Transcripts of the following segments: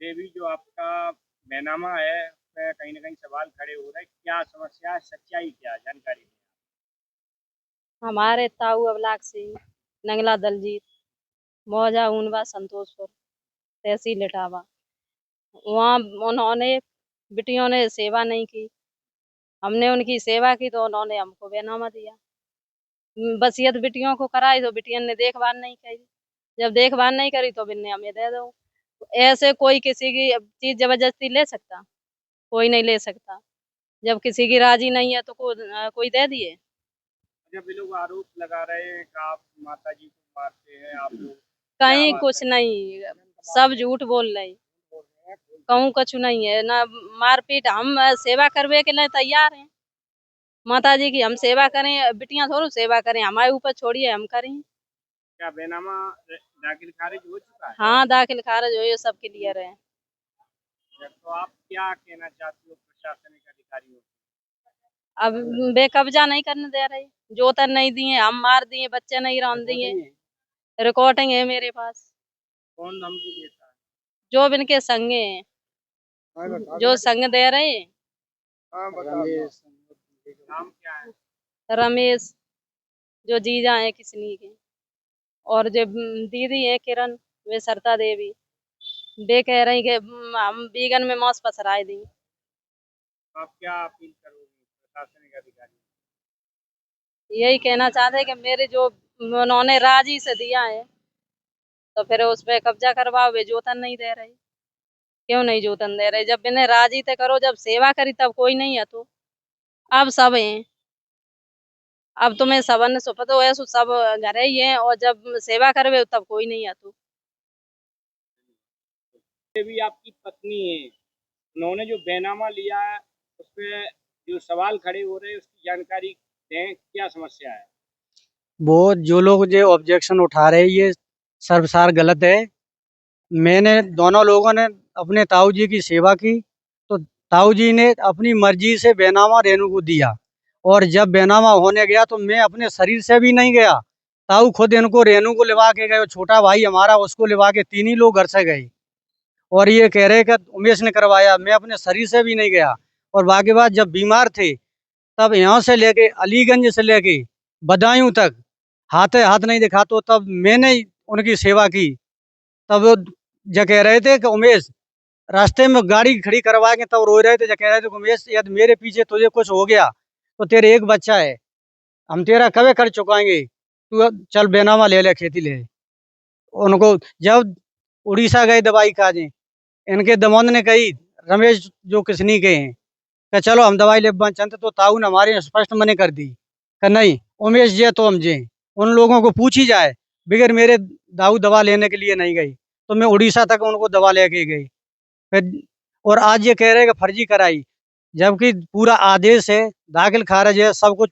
देवी जो आपका बैनामा है उसपे कहीं ना कहीं सवाल खड़े हो रहे हैं, क्या समस्या है, सच्चाई क्या है, जानकारी दें। हमारे ताऊ अबलाक सिंह, नंगला दलजीत, मौजा ऊनवा संतोषपुर, तहसील इटावा। वहाँ उन्होंने बिटियों ने सेवा नहीं की। हमने उनकी सेवा की तो उन्होंने हमको बैनामा दिया। वसीयत बिटियों को कराई तो बिटियन ने देखभाल नहीं करी। जब देखभाल नहीं करी तो बिन्ने हमें दे दो। ऐसे कोई किसी की चीज जबरदस्ती ले सकता? कोई नहीं ले सकता। जब किसी की राजी नहीं है तो कोई दे दिए। जब ये लोग आरोप लगा रहे हैं कि आप माता जी को मारते हैं, आप लोग क्या कहीं बात कुछ है? नहीं, सब झूठ बोल रहे। कहूँ कछु नहीं है ना। मारपीट हम सेवा करवे के लिए तैयार हैं। माता जी की हम सेवा करें, बिटियां थोड़ी सेवा करें, हमारे ऊपर छोड़िए हम करें। क्या बैनामा दाखिल खारिज हो चुका है? हाँ, दाखिल खारिज हो, ये सब क्लियर है। तो आप क्या कहना चाहते हो प्रशासनिक अधिकारियों को? अब बेकब्जा नहीं करने दे रहे, जोतन नहीं दिए, हम मार दिए, बच्चे नहीं रौन दिए। रिकॉर्डिंग है मेरे पास। कौन धमकी देता है? जो इनके संगे हैं, जो संग दे रहे हैं। नाम क्या है? रमेश, जो जीजा है किसनी के, और जो दीदी है किरण, वे सरता देवी, वे कह रही कि हम बीगन में मांस पसराए दी। आप क्या अपील करोगे प्रशासनिक अधिकारी? यही कहना चाहते हैं कि मेरे जो उन्होंने राजी से दिया है तो फिर उस पे कब्जा करवाओ। वे जोतन नहीं दे रहे। क्यों नहीं जोतन दे रहे? जब इन्हें राजी थे करो, जब सेवा करी तब कोई नहीं है तो अब सब हैं। अब तुम्हें सबन सुपत हो, सब घर ही हैं, और जब सेवा करवे तब कोई नहीं है तो। ये भी आपकी पत्नी है, उन्होंने जो बैनामा लिया है उस पे जो सवाल खड़े हो रहे हैं उसकी जानकारी दें, क्या समस्या है? वो जो लोग जो ऑब्जेक्शन उठा रहे हैं ये सर्वसार गलत है। मैंने दोनों लोगों ने अपने ताऊ जी की सेवा की तो ताऊ जी ने अपनी मर्जी से बैनामा रेनू को दिया, और जब बैनामा होने गया तो मैं अपने शरीर से भी नहीं गया। ताऊ खुद इनको रेनू को लिवा के गए, छोटा भाई हमारा उसको लिवा के, तीन ही लोग घर से गए। और ये कह रहे कि उमेश ने करवाया, मैं अपने शरीर से भी नहीं गया। और बाकी बात, जब बीमार थे तब यहाँ से लेके अलीगंज से लेके बदायूं तक हाथ हाथ नहीं दिखा तो तब मैंने ही उनकी सेवा की। तब वो जो कह रहे थे कि उमेश, रास्ते में गाड़ी खड़ी करवा के तब रो रहे थे, जो कह रहे थे कि उमेश यदि मेरे पीछे तुझे कुछ हो गया तो तेरे एक बच्चा है, हम तेरा कभी कर चुकाएंगे, तू अब चल बैनामा ले ले, खेती ले। उनको जब उड़ीसा गए दवाई काजे, इनके दमोंद ने कही, रमेश जो किसनी के हैं, कि चलो हम दवाई ले चलते, तो ताऊ ने हमारे स्पष्ट मने कर दी कि नहीं उमेश जे तो हम जे, उन लोगों को पूछी जाए। बगैर मेरे दाऊ दवा लेने के लिए नहीं गई, तो मैं उड़ीसा तक उनको दवा लेके गई। फिर और आज ये कह रहे हैं कि फर्जी कराई, जबकि पूरा आदेश है, दाखिल खारिज है, सब कुछ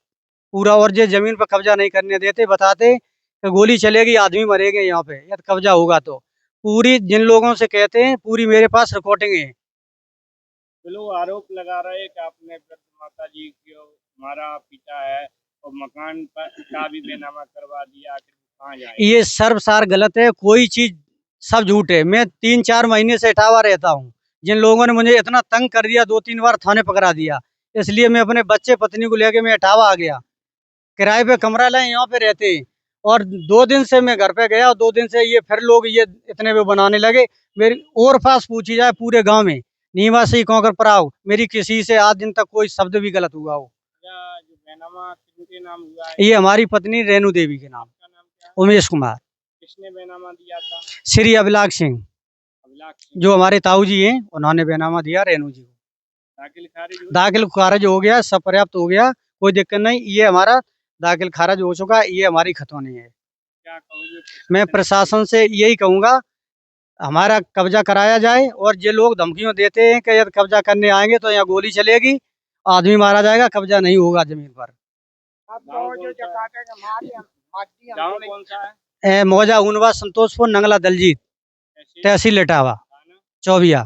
पूरा। और जो जमीन पर कब्जा नहीं करने देते, बताते कि गोली चलेगी, आदमी मरेंगे यहाँ पे यदि कब्जा होगा तो। पूरी जिन लोगों से कहते हैं पूरी मेरे पास रिकॉर्डिंग है। तो लोग आरोप लगा रहे हैं कि आपने वृद्ध माता जी को मारा पीटा है और मकान पर का भी बैनामा करवा दिया, आखिर वो कहाँ जाए? ये सर्वसार गलत है, कोई चीज सब झूठ है। मैं 3-4 महीने से इटावा रहता हूँ। जिन लोगों ने मुझे इतना तंग कर दिया, 2-3 बार थाने पकड़ा दिया, इसलिए मैं अपने बच्चे पत्नी को लेके मैं इटावा आ गया। किराए पे कमरा लाए, यहाँ पे रहते हैं। और 2 दिन से मैं घर पे गया, और 2 दिन से ये फिर लोग ये इतने पे बनाने लगे। मेरी और पास पूछी जाए पूरे गांव में, निवासी कौकर पराव, मेरी किसी से आज दिन तक कोई शब्द भी गलत हुआ हो। क्या जो बैनामा किनके नाम हुआ है? ये हमारी पत्नी रेणु देवी के नाम, आपका नाम क्या है? उमेश कुमार। किसने बैनामा दिया था? श्री अभिलाख सिंह, अभिलाष सिंह। जो हमारे ताऊ जी हैं, उन्होंने बैनामा दिया रेणु जी को। दाखिल खारिज हो दाखिल खारिज हो गया, सब पर्याप्त हो गया, कोई दिक्कत नहीं। ये हमारा दाखिल खारिज हो चुका है, ये हमारी खतौनी है। क्या कहोगे? मैं प्रशासन से यही कहूँगा, हमारा कब्जा कराया जाए। और ये लोग धमकियों देते हैं कि यदि कब्जा करने आएंगे तो यहाँ गोली चलेगी, आदमी मारा जाएगा, कब्जा नहीं होगा जमीन पर। गाँव कौन सा है? मौजा ऊनवा संतोषपुर, नंगला दलजीत, तहसील इटावा, चौबिया।